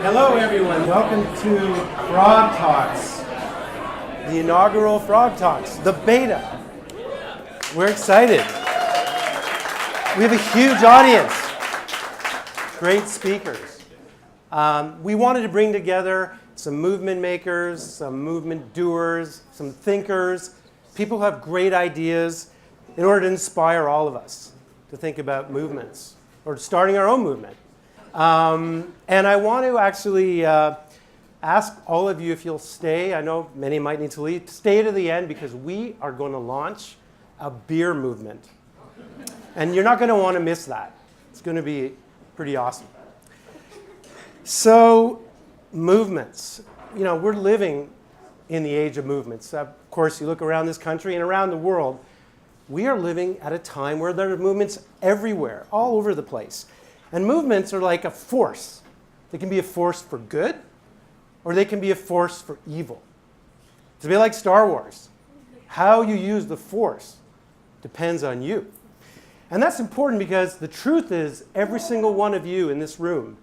Hello, everyone. Welcome to Frog Talks, the inaugural Frog Talks, the beta. We're excited. We have a huge audience. Great speakers. We wanted to bring together some movement makers, some movement doers, some thinkers, people who have great ideas in order to inspire all of us to think about movements or starting our own movement. And I want to actually ask all of you if you'll stay. I know many might need to leave. Stay to the end because we are going to launch a beer movement. And you're not going to want to miss that. It's going to be pretty awesome. So, movements. You know, we're living in the age of movements. Of course, you look around this country and around the world, we are living at a time where there are movements everywhere, all over the place. And movements are like a force. They can be a force for good, or they can be a force for evil. It's a bit like Star Wars. How you use the force depends on you. And that's important because the truth is every single one of you in this room,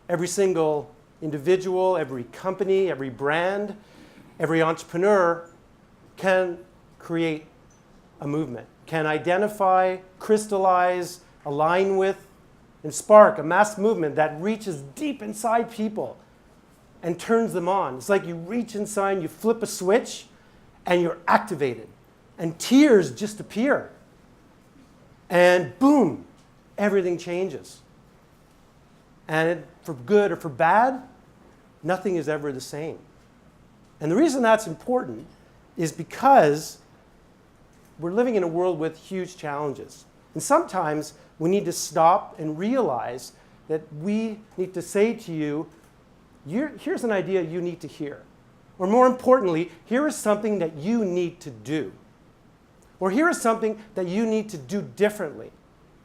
every single individual, every company, every brand, every entrepreneur can create a movement, can identify, crystallize, align with, and spark a mass movement that reaches deep inside people and turns them on. It's like you reach inside, you flip a switch, and you're activated. And tears just appear. And boom, everything changes. And for good or for bad, nothing is ever the same. And the reason that's important is because we're living in a world with huge challenges. And sometimes we need to stop and realize that we need to say to you, here's an idea you need to hear. Or more importantly, here is something that you need to do. Or here is something that you need to do differently.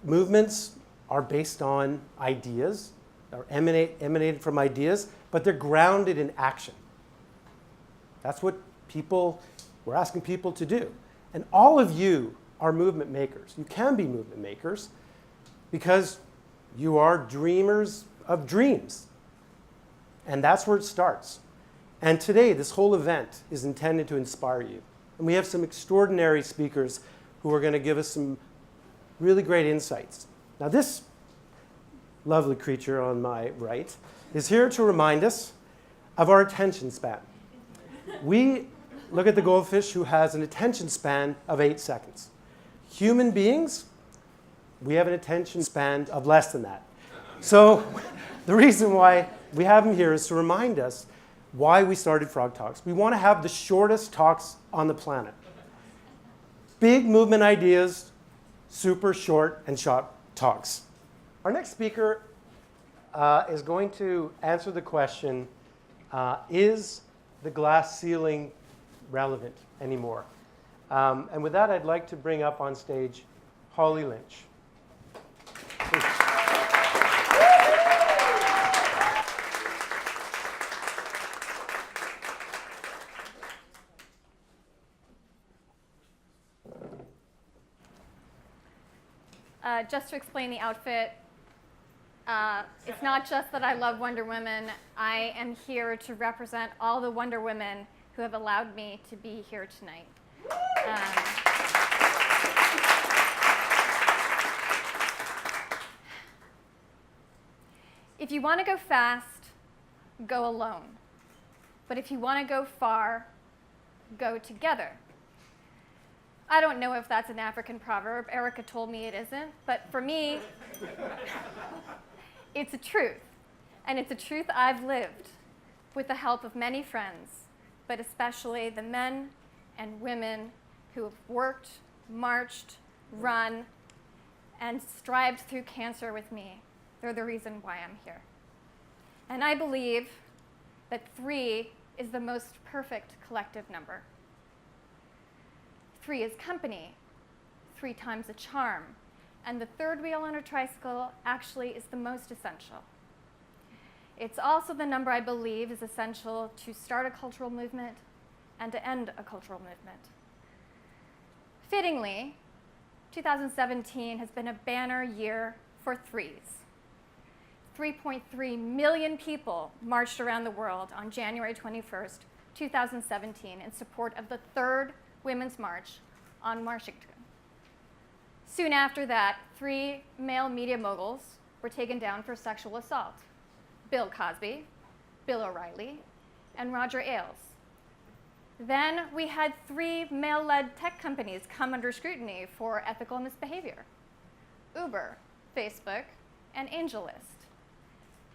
Movements are based on ideas, or emanated from ideas, but they're grounded in action. That's what we're asking people to do. And all of you are movement makers. You can be movement makers because you are dreamers of dreams. And that's where it starts. And today, this whole event is intended to inspire you. And we have some extraordinary speakers who are going to give us some really great insights. Now, this lovely creature on my right is here to remind us of our attention span. We look at the goldfish who has an attention span of 8 seconds. Human beings, we have an attention span of less than that. So the reason why we have him here is to remind us why we started Frog Talks. We want to have the shortest talks on the planet. Big movement ideas, super short and sharp talks. Our next speaker is going to answer the question, is the glass ceiling relevant anymore? And with that, I'd like to bring up on stage Holly Lynch. Please. Just to explain the outfit, it's not just that I love Wonder Woman. I am here to represent all the Wonder Women who have allowed me to be here tonight. If you want to go fast, go alone. But if you want to go far, go together. I don't know if that's an African proverb. Erica told me it isn't. But for me, it's a truth. And it's a truth I've lived with the help of many friends, but especially the men and women who have worked, marched, run, and strived through cancer with me. They're the reason why I'm here. And I believe that 3 is the most perfect collective number. 3 is company, 3 times a charm, and the third wheel on a tricycle actually is the most essential. It's also the number I believe is essential to start a cultural movement and to end a cultural movement. Fittingly, 2017 has been a banner year for 3s. 3.3 million people marched around the world on January 21st, 2017 in support of the third Women's March on Washington. Soon after that, 3 male media moguls were taken down for sexual assault: Bill Cosby, Bill O'Reilly, and Roger Ailes. Then we had 3 male-led tech companies come under scrutiny for ethical misbehavior: Uber, Facebook, and AngelList.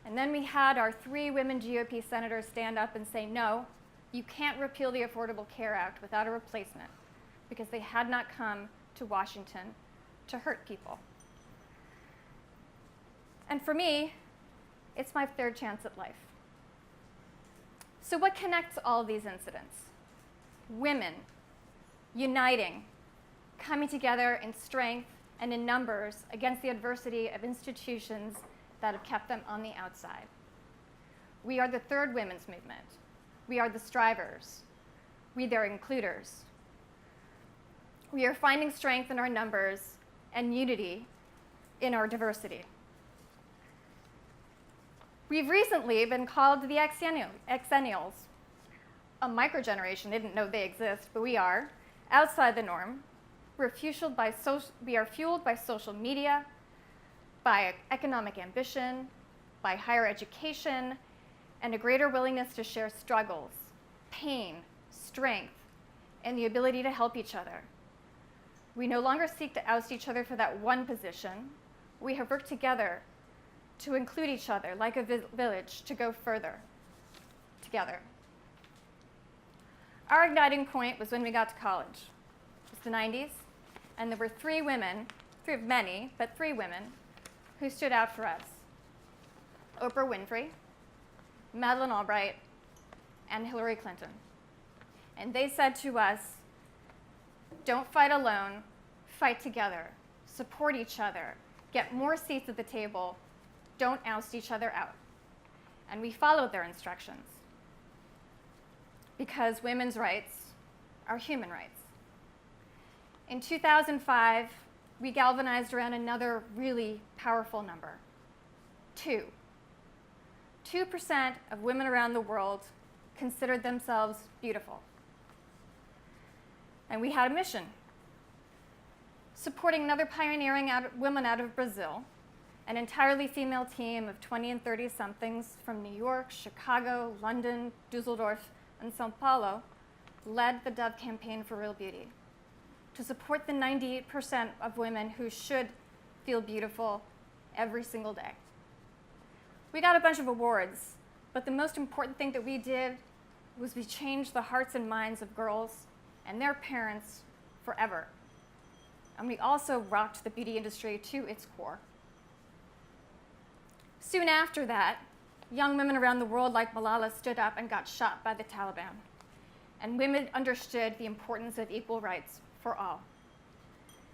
And then we had our 3 women GOP senators stand up and say, no, you can't repeal the Affordable Care Act without a replacement, because they had not come to Washington to hurt people. And for me, it's my third chance at life. So what connects all of these incidents? Women uniting, coming together in strength and in numbers against the adversity of institutions that have kept them on the outside. We are the third women's movement. We are the strivers. We are includers. We are finding strength in our numbers and unity in our diversity. We've recently been called the Xennials, a microgeneration. They didn't know they exist, but we are, outside the norm. We are fueled by social media, by economic ambition, by higher education, and a greater willingness to share struggles, pain, strength, and the ability to help each other. We no longer seek to oust each other for that one position. We have worked together to include each other like a village to go further together. Our igniting point was when we got to college. It was the 90s, and there were 3 women, 3 of many, but 3 women, who stood out for us: Oprah Winfrey, Madeleine Albright, and Hillary Clinton. And they said to us, don't fight alone, fight together, support each other, get more seats at the table, don't oust each other out. And we followed their instructions, because women's rights are human rights. In 2005, we galvanized around another really powerful number: 2. 2% of women around the world considered themselves beautiful. And we had a mission: supporting another pioneering woman out of Brazil, an entirely female team of 20 and 30-somethings from New York, Chicago, London, Dusseldorf, and Sao Paulo, led the Dove campaign for real beauty, to support the 98% of women who should feel beautiful every single day. We got a bunch of awards, but the most important thing that we did was we changed the hearts and minds of girls and their parents forever. And we also rocked the beauty industry to its core. Soon after that, young women around the world like Malala stood up and got shot by the Taliban. And women understood the importance of equal rights for all.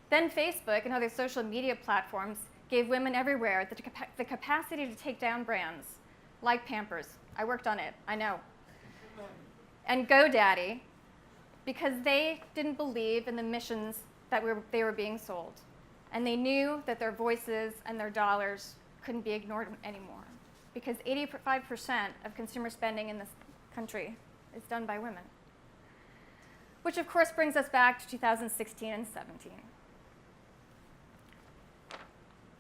Then Facebook and other social media platforms gave women everywhere the capacity to take down brands like Pampers. I worked on it, I know. And GoDaddy, because they didn't believe in the missions that they were being sold. And they knew that their voices and their dollars couldn't be ignored anymore, because 85% of consumer spending in this country is done by women. Which of course brings us back to 2016 and 17.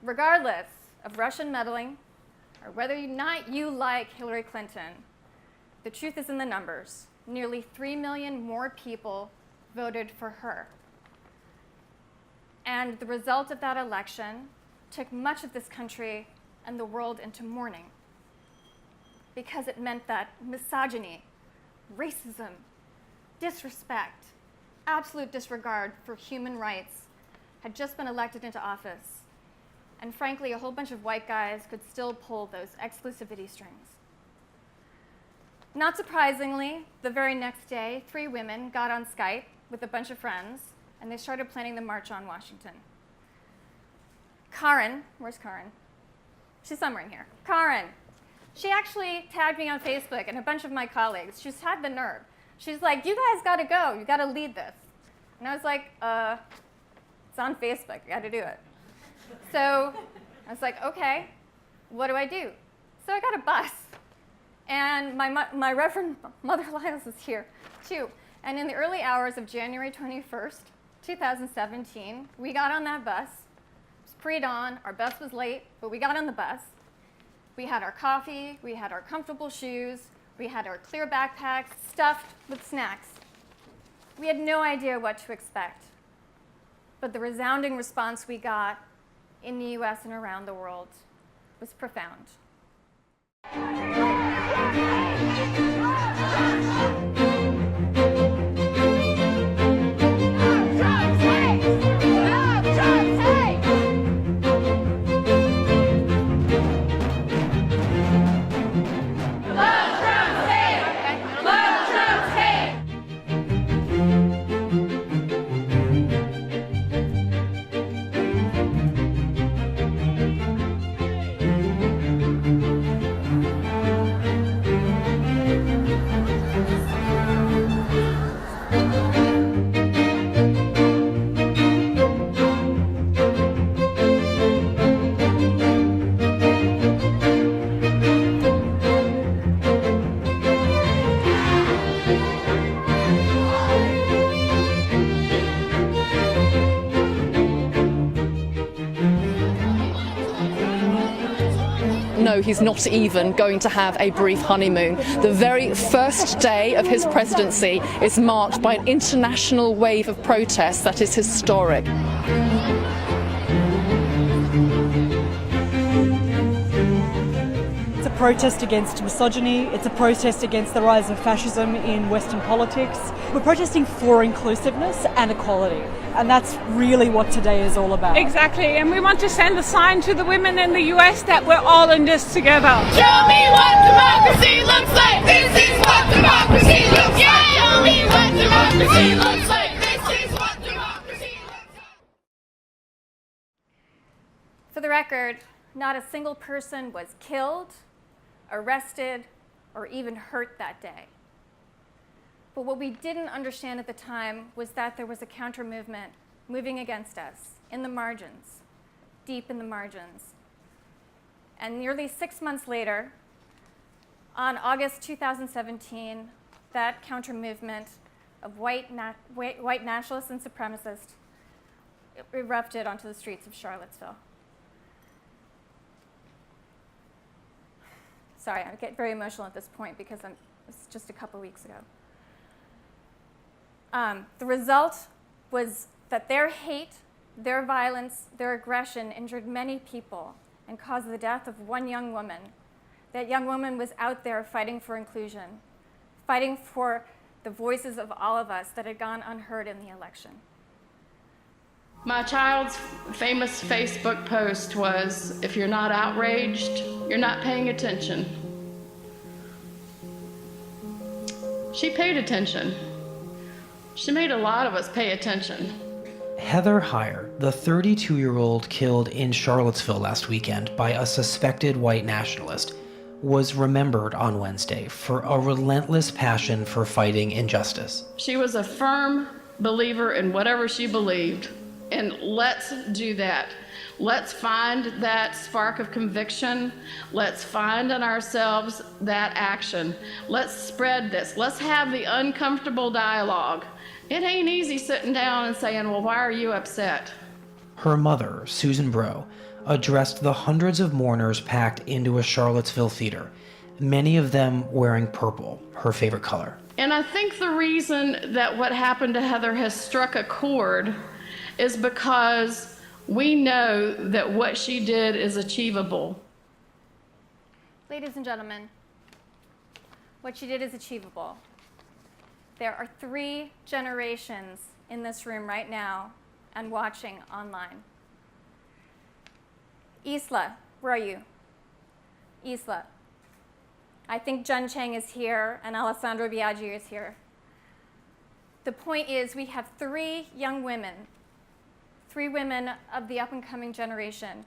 Regardless of Russian meddling, or whether or not you like Hillary Clinton, the truth is in the numbers. Nearly 3 million more people voted for her. And the result of that election took much of this country and the world into mourning, because it meant that misogyny, racism, disrespect, absolute disregard for human rights had just been elected into office. And frankly, a whole bunch of white guys could still pull those exclusivity strings. Not surprisingly, the very next day, 3 women got on Skype with a bunch of friends, and they started planning the March on Washington. Karen, where's Karen? She's somewhere in here. Karen, she actually tagged me on Facebook and a bunch of my colleagues. She's had the nerve. She's like, you guys gotta go, you gotta lead this. And I was like, it's on Facebook, you gotta do it. So I was like, okay. what do I do? So I got a bus. And my Reverend Mother Lyles is here, too. And in the early hours of January 21st, 2017, we got on that bus. It was pre-dawn. Our bus was late, but we got on the bus. We had our coffee. We had our comfortable shoes. We had our clear backpacks stuffed with snacks. We had no idea what to expect. But the resounding response we got in the US and around the world was profound. No, he's not even going to have a brief honeymoon. The very first day of his presidency is marked by an international wave of protests that is historic. It's a protest against misogyny, it's a protest against the rise of fascism in Western politics. We're protesting for inclusiveness and equality, and that's really what today is all about. Exactly, and we want to send a sign to the women in the US that we're all in this together. Show me what democracy looks like. This is what democracy looks like. Show me what democracy looks like. This is what democracy looks like. For the record, not a single person was killed, arrested, or even hurt that day. But what we didn't understand at the time was that there was a counter movement moving against us in the margins, deep in the margins. And nearly 6 months later, on August 2017, that counter movement of white nationalists and supremacists erupted onto the streets of Charlottesville. Sorry, I get very emotional at this point because it's just a couple weeks ago. The result was that their hate, their violence, their aggression injured many people and caused the death of one young woman. That young woman was out there fighting for inclusion, fighting for the voices of all of us that had gone unheard in the election. My child's famous Facebook post was, "If you're not outraged, you're not paying attention." She paid attention. She made a lot of us pay attention. Heather Heyer, the 32-year-old killed in Charlottesville last weekend by a suspected white nationalist, was remembered on Wednesday for a relentless passion for fighting injustice. She was a firm believer in whatever she believed, and let's do that. Let's find that spark of conviction. Let's find in ourselves that action. Let's spread this. Let's have the uncomfortable dialogue. It ain't easy sitting down and saying, well, why are you upset? Her mother, Susan Breaux, addressed the hundreds of mourners packed into a Charlottesville theater, many of them wearing purple, her favorite color. And I think the reason that what happened to Heather has struck a chord is because we know that what she did is achievable. Ladies and gentlemen, what she did is achievable. There are 3 generations in this room right now and watching online. Isla, where are you? Isla. I think Jun Chang is here and Alessandro Biaggi is here. The point is we have 3 young women, 3 women of the up-and-coming generation.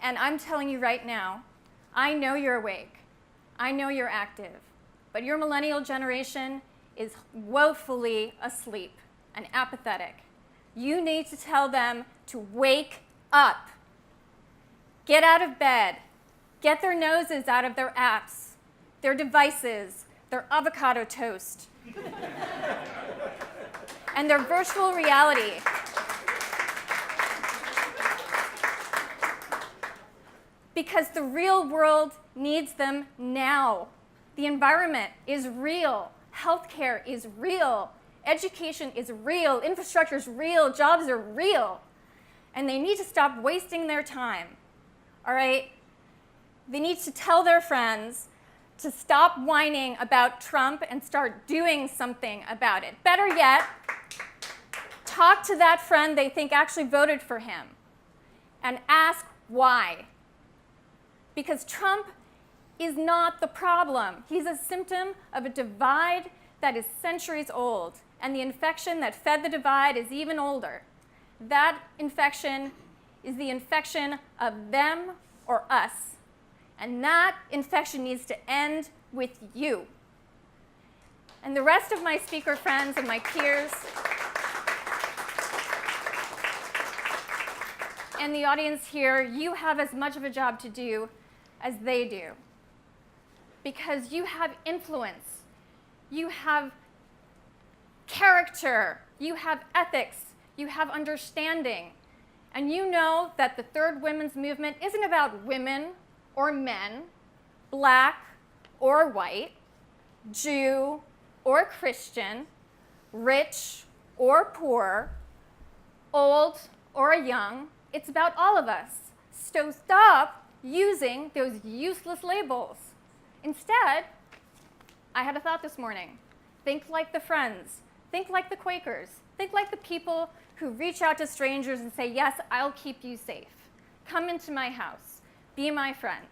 And I'm telling you right now, I know you're awake. I know you're active. But your millennial generation is woefully asleep and apathetic. You need to tell them to wake up. get out of bed, get their noses out of their apps, their devices, their avocado toast, and their virtual reality. Because the real world needs them now. The environment is real. Healthcare is real. Education is real. Infrastructure is real. Jobs are real. And they need to stop wasting their time. All right? They need to tell their friends to stop whining about Trump and start doing something about it. Better yet, talk to that friend they think actually voted for him and ask why. Because Trump is not the problem. He's a symptom of a divide that is centuries old, and the infection that fed the divide is even older. That infection is the infection of them or us. And that infection needs to end with you. And the rest of my speaker friends and my peers and the audience here, you have as much of a job to do as they do. Because you have influence, you have character, you have ethics, you have understanding. And you know that the Third Women's Movement isn't about women or men, black or white, Jew or Christian, rich or poor, old or young. It's about all of us. So stop using those useless labels. Instead, I had a thought this morning. Think like the Friends. Think like the Quakers. Think like the people who reach out to strangers and say, yes, I'll keep you safe. Come into my house. Be my friend.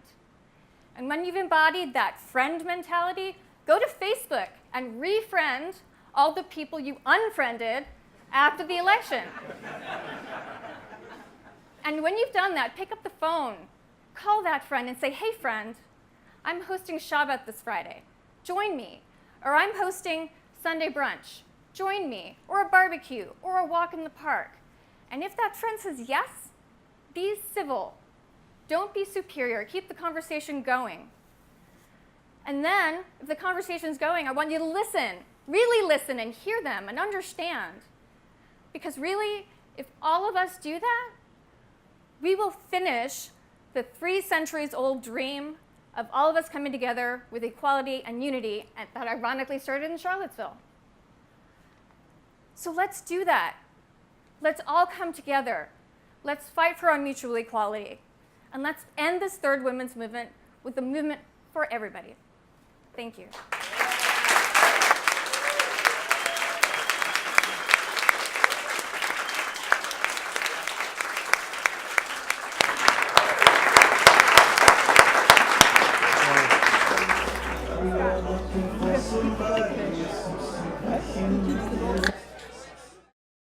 And when you've embodied that friend mentality, go to Facebook and refriend all the people you unfriended after the election. And when you've done that, pick up the phone, call that friend and say, hey friend, I'm hosting Shabbat this Friday. Join me. Or I'm hosting Sunday brunch. Join me. Or a barbecue. Or a walk in the park. And if that friend says yes, be civil. Don't be superior. Keep the conversation going. And then, if the conversation's going, I want you to listen. Really listen and hear them and understand. Because really, if all of us do that, we will finish the 3 centuries-old dream of all of us coming together with equality and unity that ironically started in Charlottesville. So let's do that. Let's all come together. Let's fight for our mutual equality. And let's end this Third Women's Movement with a movement for everybody. Thank you.